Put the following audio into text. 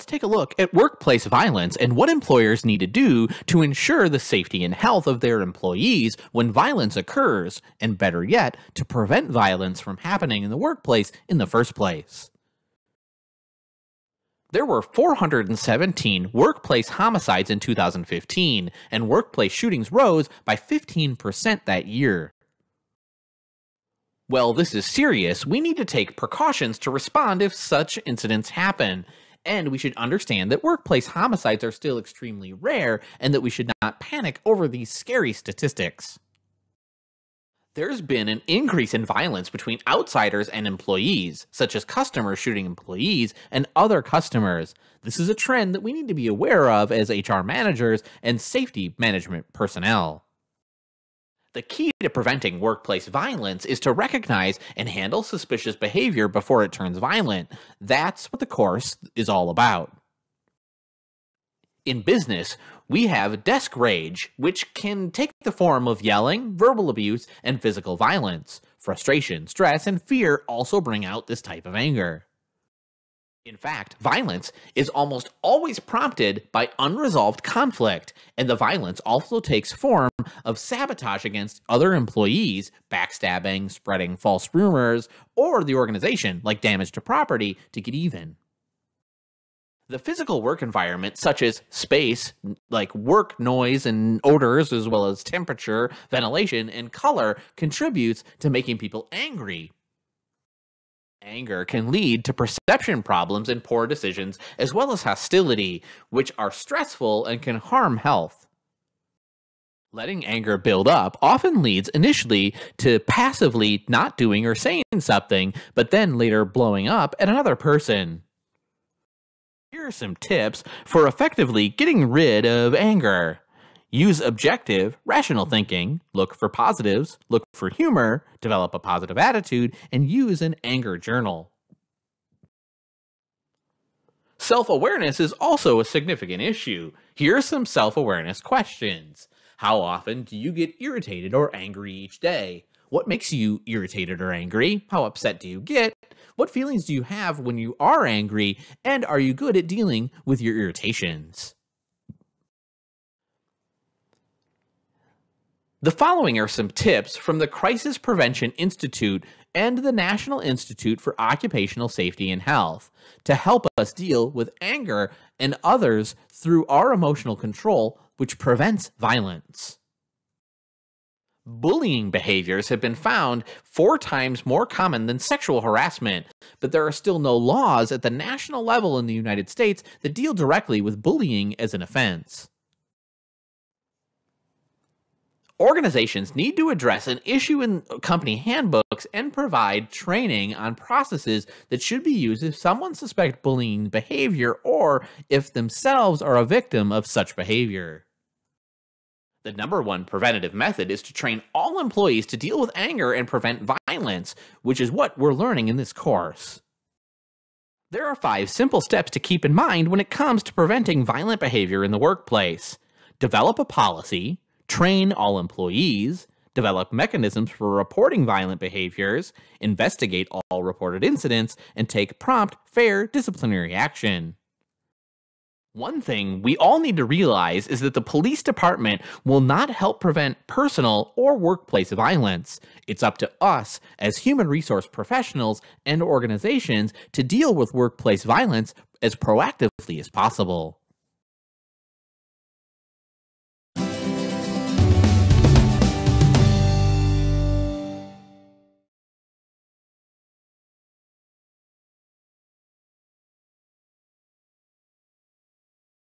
let's take a look at workplace violence and what employers need to do to ensure the safety and health of their employees when violence occurs, and better yet, to prevent violence from happening in the workplace in the first place. There were 417 workplace homicides in 2015, and workplace shootings rose by 15% that year. Well, this is serious. We need to take precautions to respond if such incidents happen. And we should understand that workplace homicides are still extremely rare and that we should not panic over these scary statistics. There's been an increase in violence between outsiders and employees, such as customers shooting employees and other customers. This is a trend that we need to be aware of as HR managers and safety management personnel. The key to preventing workplace violence is to recognize and handle suspicious behavior before it turns violent. That's what the course is all about. In business, we have desk rage, which can take the form of yelling, verbal abuse, and physical violence. Frustration, stress, and fear also bring out this type of anger. In fact, violence is almost always prompted by unresolved conflict, and the violence also takes form of sabotage against other employees, backstabbing, spreading false rumors, or the organization, like damage to property, to get even. The physical work environment, such as space, like work noise and odors, as well as temperature, ventilation, and color, contributes to making people angry. Anger can lead to perception problems and poor decisions, as well as hostility, which are stressful and can harm health. Letting anger build up often leads initially to passively not doing or saying something, but then later blowing up at another person. Here are some tips for effectively getting rid of anger. Use objective, rational thinking, look for positives, look for humor, develop a positive attitude, and use an anger journal. Self-awareness is also a significant issue. Here are some self-awareness questions. How often do you get irritated or angry each day? What makes you irritated or angry? How upset do you get? What feelings do you have when you are angry? And are you good at dealing with your irritations? The following are some tips from the Crisis Prevention Institute and the National Institute for Occupational Safety and Health to help us deal with anger and others through our emotional control, which prevents violence. Bullying behaviors have been found 4 times more common than sexual harassment, but there are still no laws at the national level in the United States that deal directly with bullying as an offense. Organizations need to address an issue in company handbooks and provide training on processes that should be used if someone suspects bullying behavior or if themselves are a victim of such behavior. The #1 preventative method is to train all employees to deal with anger and prevent violence, which is what we're learning in this course. There are 5 simple steps to keep in mind when it comes to preventing violent behavior in the workplace. Develop a policy. Train all employees, develop mechanisms for reporting violent behaviors, investigate all reported incidents, and take prompt, fair disciplinary action. One thing we all need to realize is that the police department will not help prevent personal or workplace violence. It's up to us as human resource professionals and organizations to deal with workplace violence as proactively as possible.